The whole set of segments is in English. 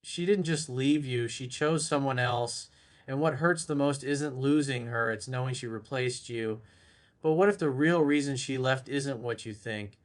She didn't just leave you, she chose someone else. And what hurts the most isn't losing her, it's knowing she replaced you. But what if the real reason she left isn't what you think?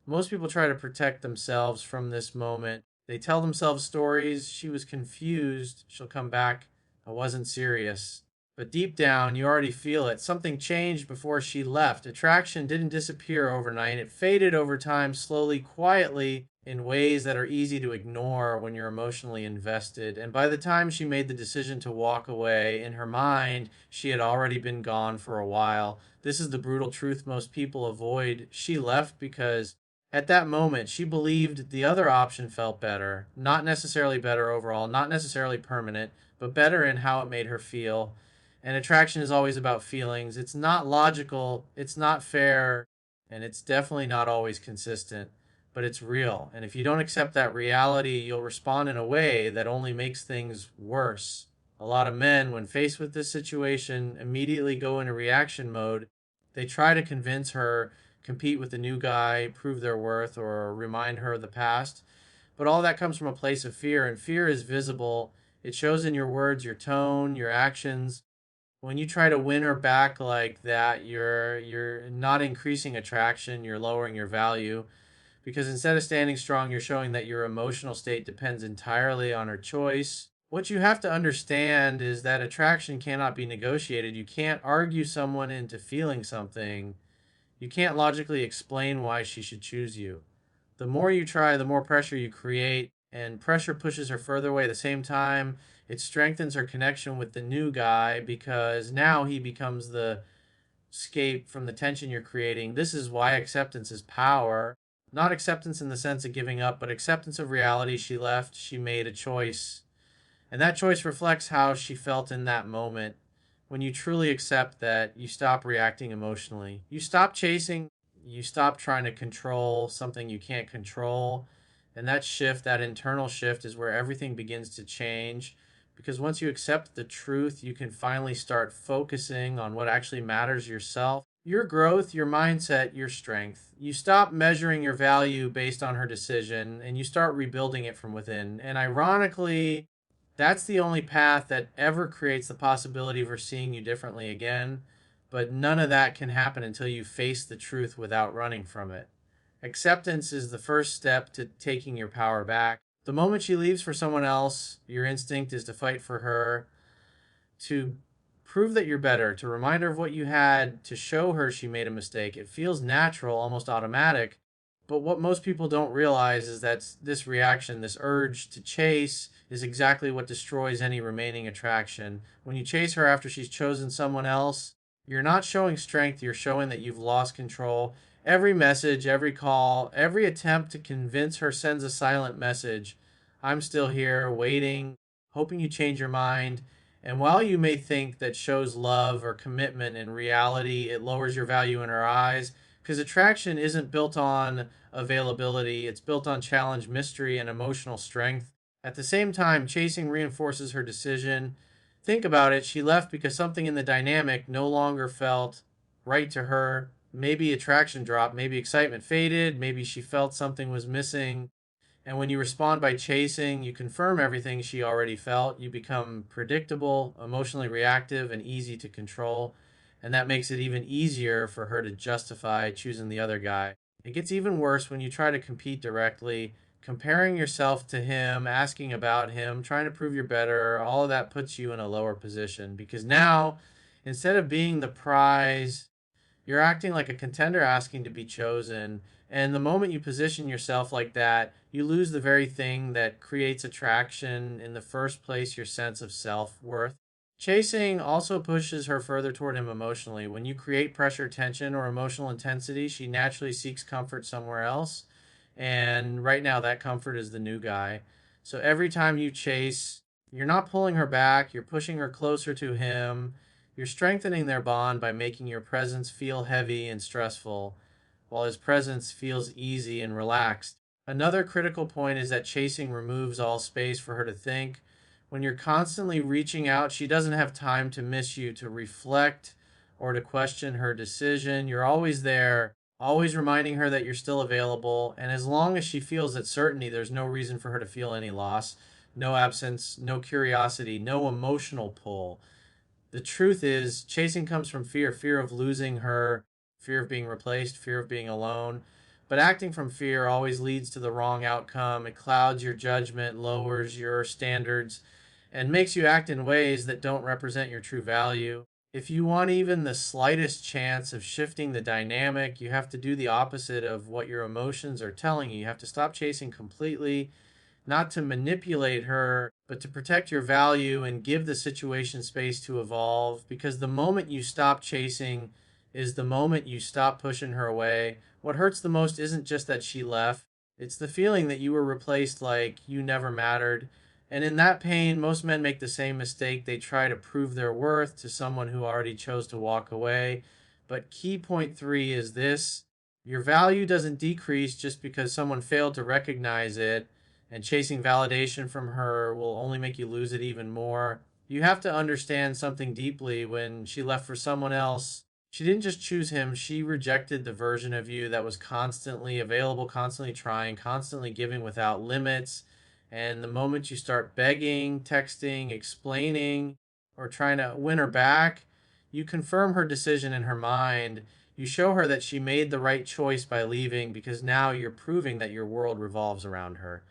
Most people try to protect themselves from this moment. They tell themselves stories. She was confused. She'll come back. I wasn't serious. But deep down, you already feel it. Something changed before she left. Attraction didn't disappear overnight. It faded over time, slowly, quietly, in ways that are easy to ignore when you're emotionally invested. And by the time she made the decision to walk away, in her mind, she had already been gone for a while. This is the brutal truth most people avoid. She left because at that moment, she believed the other option felt better. Not necessarily better overall, not necessarily permanent, but better in how it made her feel. And attraction is always about feelings. It's not logical, it's not fair, and it's definitely not always consistent, but it's real. And if you don't accept that reality, you'll respond in a way that only makes things worse. A lot of men, when faced with this situation, immediately go into reaction mode. They try to convince her, compete with the new guy, prove their worth, or remind her of the past. But all that comes from a place of fear, and fear is visible. It shows in your words, your tone, your actions. When you try to win her back like that, you're not increasing attraction, you're lowering your value. Because instead of standing strong, you're showing that your emotional state depends entirely on her choice. What you have to understand is that attraction cannot be negotiated. You can't argue someone into feeling something. You can't logically explain why she should choose you. The more you try, the more pressure you create, and pressure pushes her further away. At the same time, it strengthens her connection with the new guy because now he becomes the escape from the tension you're creating. This is why acceptance is power. Not acceptance in the sense of giving up, but acceptance of reality. She left, she made a choice. And that choice reflects how she felt in that moment. When you truly accept that, you stop reacting emotionally. You stop chasing, you stop trying to control something you can't control. And that shift, that internal shift, is where everything begins to change. Because once you accept the truth, you can finally start focusing on what actually matters yourself, your growth, your mindset, your strength. You stop measuring your value based on her decision and you start rebuilding it from within. And ironically, that's the only path that ever creates the possibility of her seeing you differently again. But none of that can happen until you face the truth without running from it. Acceptance is the first step to taking your power back. The moment she leaves for someone else, your instinct is to fight for her, to prove that you're better, to remind her of what you had, to show her she made a mistake. It feels natural, almost automatic. But what most people don't realize is that this reaction, this urge to chase, is exactly what destroys any remaining attraction. When you chase her after she's chosen someone else, you're not showing strength, you're showing that you've lost control. Every message, every call, every attempt to convince her sends a silent message. I'm still here, waiting, hoping you change your mind. And while you may think that shows love or commitment, in reality, it lowers your value in her eyes because attraction isn't built on availability, it's built on challenge, mystery, and emotional strength. At the same time, chasing reinforces her decision. Think about it. She left because something in the dynamic no longer felt right to her. Maybe attraction dropped, maybe excitement faded, maybe she felt something was missing. And when you respond by chasing, you confirm everything she already felt. You become predictable, emotionally reactive, and easy to control. And that makes it even easier for her to justify choosing the other guy. It gets even worse when you try to compete directly, comparing yourself to him, asking about him, trying to prove you're better. All of that puts you in a lower position because now, instead of being the prize, you're acting like a contender asking to be chosen. And the moment you position yourself like that, you lose the very thing that creates attraction in the first place, your sense of self worth. Chasing also pushes her further toward him emotionally. When you create pressure, tension, or emotional intensity, she naturally seeks comfort somewhere else. And right now, that comfort is the new guy. So every time you chase, you're not pulling her back, you're pushing her closer to him. You're strengthening their bond by making your presence feel heavy and stressful, while his presence feels easy and relaxed. Another critical point is that chasing removes all space for her to think. When you're constantly reaching out, she doesn't have time to miss you, to reflect, or to question her decision. You're always there, always reminding her that you're still available. And as long as she feels that certainty, there's no reason for her to feel any loss. no absence, no curiosity, no emotional pull. The truth is, chasing comes from fear of losing her, fear of being replaced, fear of being alone. But acting from fear always leads to the wrong outcome. It clouds your judgment, lowers your standards, and makes you act in ways that don't represent your true value. If you want even the slightest chance of shifting the dynamic, you have to do the opposite of what your emotions are telling you. You have to stop chasing completely, not to manipulate her, but to protect your value and give the situation space to evolve. Because the moment you stop chasing is the moment you stop pushing her away. What hurts the most isn't just that she left, it's the feeling that you were replaced like you never mattered. And in that pain, most men make the same mistake. They try to prove their worth to someone who already chose to walk away. But key point three is this: your value doesn't decrease just because someone failed to recognize it, and chasing validation from her will only make you lose it even more. You have to understand something deeply. When she left for someone else, she didn't just choose him, she rejected the version of you that was constantly available, constantly trying, constantly giving without limits. And the moment you start begging, texting, explaining, or trying to win her back, you confirm her decision in her mind. You show her that she made the right choice by leaving, because now you're proving that your world revolves around her.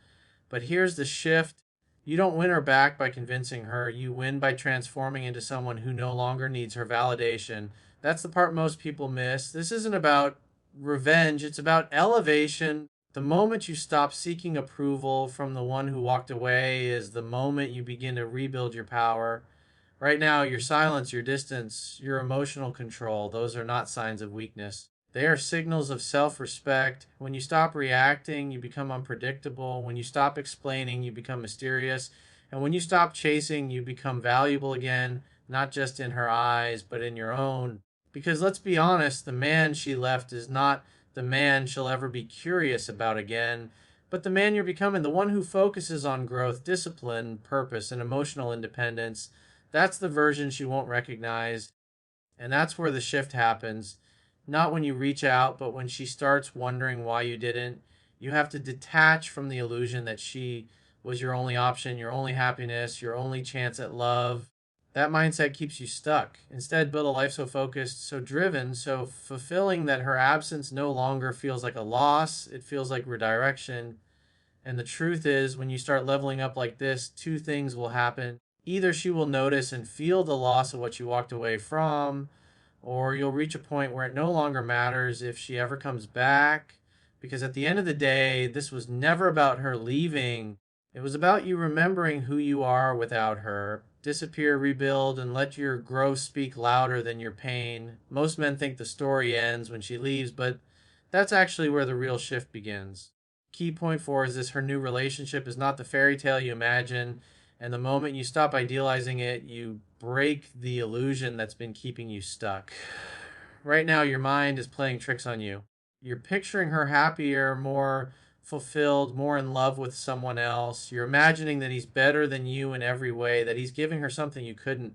But here's the shift: you don't win her back by convincing her, you win by transforming into someone who no longer needs her validation. That's the part most people miss. This isn't about revenge, it's about elevation. The moment you stop seeking approval from the one who walked away is the moment you begin to rebuild your power. Right now, your silence, your distance, your emotional control, those are not signs of weakness. They are signals of self respect. When you stop reacting, you become unpredictable. When you stop explaining, you become mysterious. And when you stop chasing, you become valuable again, not just in her eyes, but in your own. Because let's be honest, the man she left is not the man she'll ever be curious about again, but the man you're becoming, the one who focuses on growth, discipline, purpose, and emotional independence. That's the version she won't recognize. And that's where the shift happens. Not when you reach out, but when she starts wondering why you didn't. You have to detach from the illusion that she was your only option, your only happiness, your only chance at love. That mindset keeps you stuck. Instead, build a life so focused, so driven, so fulfilling that her absence no longer feels like a loss. It feels like redirection. And the truth is, when you start leveling up like this, two things will happen. Either she will notice and feel the loss of what you walked away from, or you'll reach a point where it no longer matters if she ever comes back. Because at the end of the day, this was never about her leaving. It was about you remembering who you are without her. Disappear, rebuild, and let your growth speak louder than your pain. Most men think the story ends when she leaves, but that's actually where the real shift begins. Key point four is this: her new relationship is not the fairy tale you imagine. And the moment you stop idealizing it, you break the illusion that's been keeping you stuck. Right now, your mind is playing tricks on you. You're picturing her happier, more fulfilled, more in love with someone else. You're imagining that he's better than you in every way, that he's giving her something you couldn't.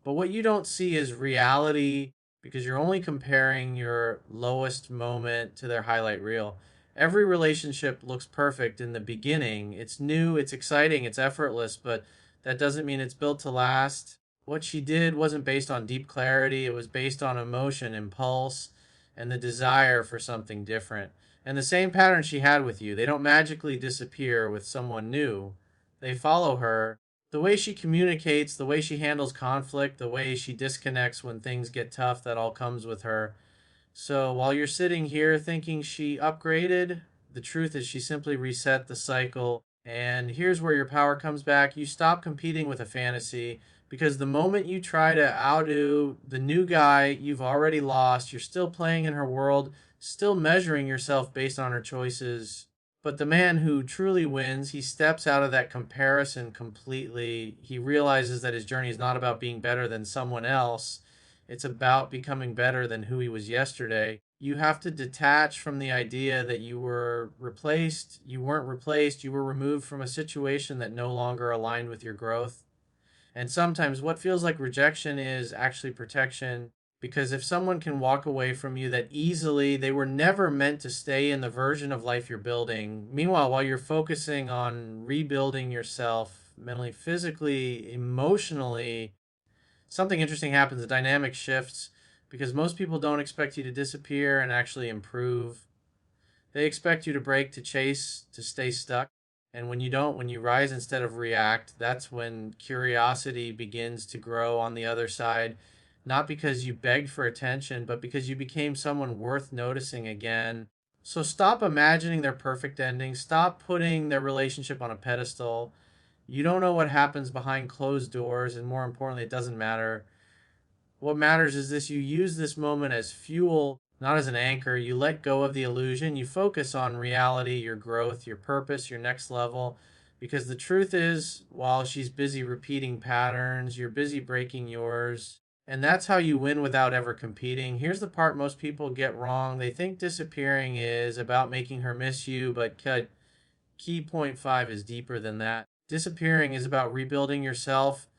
But what you don't see is reality, because you're only comparing your lowest moment to their highlight reel. Every relationship looks perfect in the beginning. It's new, it's exciting, it's effortless, but that doesn't mean it's built to last. What she did wasn't based on deep clarity, it was based on emotion, impulse, and the desire for something different. And the same pattern she had with you, they don't magically disappear with someone new. They follow her. The way she communicates, the way she handles conflict, the way she disconnects when things get tough, that all comes with her. So while you're sitting here thinking she upgraded, the truth is she simply reset the cycle. And here's where your power comes back: you stop competing with a fantasy, because the moment you try to outdo the new guy you've already lost, you're still playing in her world, still measuring yourself based on her choices. But the man who truly wins, he steps out of that comparison completely. He realizes that his journey is not about being better than someone else, it's about becoming better than who he was yesterday. You have to detach from the idea that you were replaced. You weren't replaced. You were removed from a situation that no longer aligned with your growth. And sometimes what feels like rejection is actually protection, Because if someone can walk away from you that easily, they were never meant to stay in the version of life you're building. Meanwhile, while you're focusing on rebuilding yourself mentally, physically, emotionally, something interesting happens. The dynamic shifts because most people don't expect you to disappear and actually improve. They expect you to break, to chase, to stay stuck. And when you don't, when you rise instead of react, that's when curiosity begins to grow on the other side. Not because you begged for attention, but because you became someone worth noticing again. So stop imagining their perfect ending. Stop putting their relationship on a pedestal. You don't know what happens behind closed doors, and more importantly, it doesn't matter. What matters is this: you use this moment as fuel, not as an anchor. You let go of the illusion. You focus on reality, your growth, your purpose, your next level. Because the truth is, while she's busy repeating patterns, you're busy breaking yours. And that's how you win without ever competing. Here's the part most people get wrong: they think disappearing is about making her miss you, but key point five is deeper than that. Disappearing is about rebuilding yourself,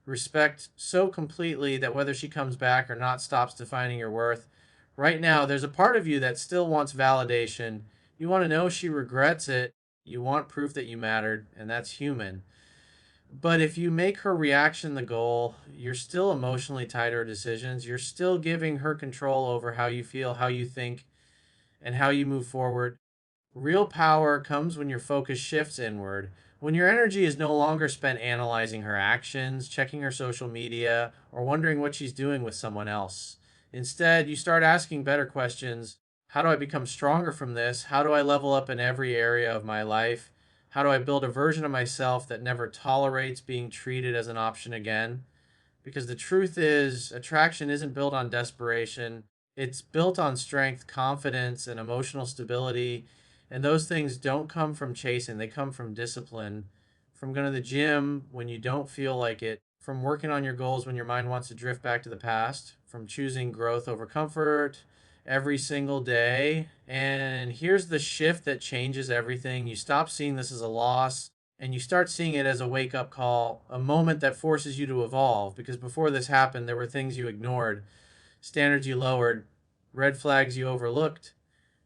respect so completely that whether she comes back or not stops defining your worth. Right now, there's a part of you that still wants validation. You want to know she regrets it. You want proof that you mattered, and that's human. But if you make her reaction the goal, you're still emotionally tied to her decisions. You're still giving her control over how you feel, how you think, and how you move forward. Real power comes when your focus shifts inward, when your energy is no longer spent analyzing her actions, checking her social media, or wondering what she's doing with someone else. Instead, you start asking better questions. How do I become stronger from this? How do I level up in every area of my life? How do I build a version of myself that never tolerates being treated as an option again? Because the truth is, attraction isn't built on desperation. It's built on strength, confidence, and emotional stability. And those things don't come from chasing, they come from discipline, from going to the gym when you don't feel like it, from working on your goals when your mind wants to drift back to the past, from choosing growth over comfort every single day. And here's the shift that changes everything: you stop seeing this as a loss and you start seeing it as a wake up call, a moment that forces you to evolve. Because before this happened, there were things you ignored, standards you lowered, red flags you overlooked.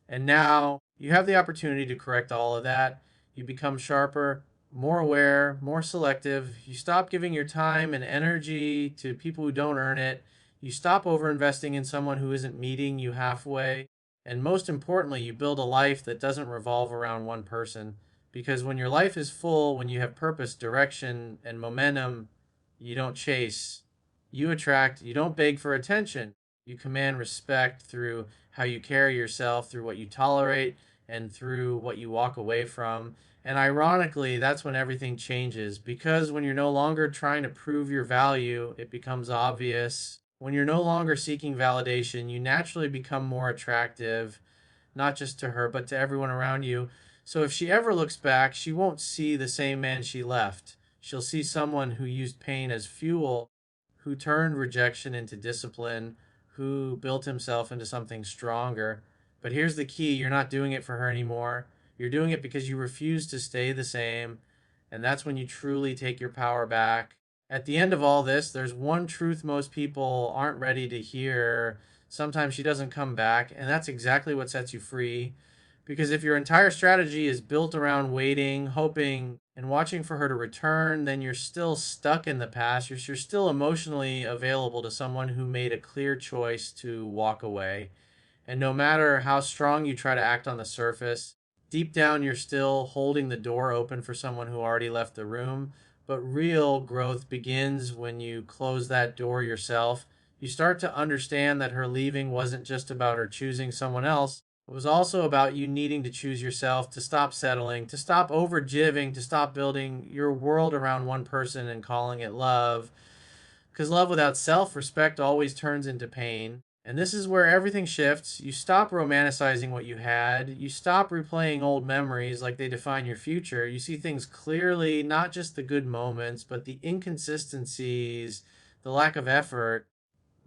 And now you have the opportunity to correct all of that. You become sharper, more aware, more selective. You stop giving your time and energy to people who don't earn it. You stop overinvesting in someone who isn't meeting you halfway. And most importantly, you build a life that doesn't revolve around one person. Because when your life is full, when you have purpose, direction, and momentum, you don't chase. You attract, you don't beg for attention. You command respect through how you carry yourself, through what you tolerate, and through what you walk away from. And ironically, that's when everything changes, because when you're no longer trying to prove your value, it becomes obvious. When you're no longer seeking validation, you naturally become more attractive, not just to her, but to everyone around you. So if she ever looks back, she won't see the same man she left. She'll see someone who used pain as fuel, who turned rejection into discipline, who built himself into something stronger. But here's the key: you're not doing it for her anymore. You're doing it because you refuse to stay the same. And that's when you truly take your power back. At the end of all this, there's one truth most people aren't ready to hear. Sometimes she doesn't come back, and that's exactly what sets you free. Because if your entire strategy is built around waiting, hoping, and watching for her to return, then you're still stuck in the past. You're still emotionally available to someone who made a clear choice to walk away. And no matter how strong you try to act on the surface, deep down you're still holding the door open for someone who already left the room. But real growth begins when you close that door yourself. You start to understand that her leaving wasn't just about her choosing someone else. It was also about you needing to choose yourself, to stop settling, to stop overgiving, to stop building your world around one person and calling it love. Because love without self respect always turns into pain. And this is where everything shifts. You stop romanticizing what you had. You stop replaying old memories like they define your future. You see things clearly, not just the good moments, but the inconsistencies, the lack of effort,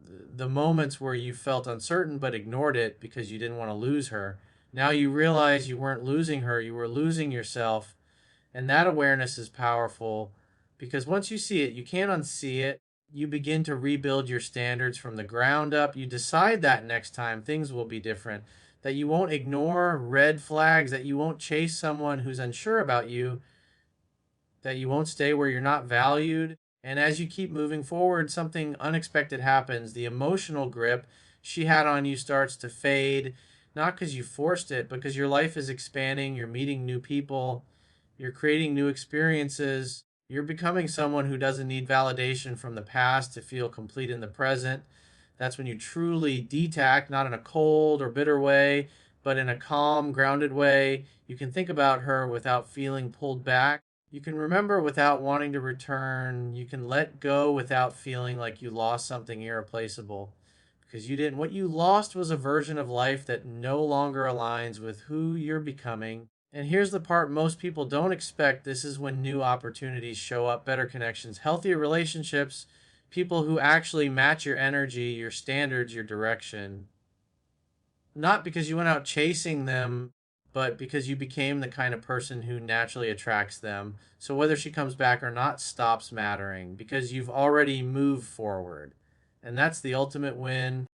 the moments where you felt uncertain but ignored it because you didn't want to lose her. Now you realize you weren't losing her, you were losing yourself. And that awareness is powerful because once you see it, you can't unsee it. You begin to rebuild your standards from the ground up. You decide that next time things will be different, that you won't ignore red flags, that you won't chase someone who's unsure about you, that you won't stay where you're not valued. And as you keep moving forward, something unexpected happens. The emotional grip she had on you starts to fade, not because you forced it, but because your life is expanding, you're meeting new people, you're creating new experiences, you're becoming someone who doesn't need validation from the past to feel complete in the present. That's when you truly detach, not in a cold or bitter way, but in a calm, grounded way. You can think about her without feeling pulled back. You can remember without wanting to return. You can let go without feeling like you lost something irreplaceable. Because you didn't. What you lost was a version of life that no longer aligns with who you're becoming. And here's the part most people don't expect. This is when new opportunities show up, better connections, healthier relationships, people who actually match your energy, your standards, your direction. Not because you went out chasing them, but because you became the kind of person who naturally attracts them. So whether she comes back or not stops mattering because you've already moved forward. And that's the ultimate win.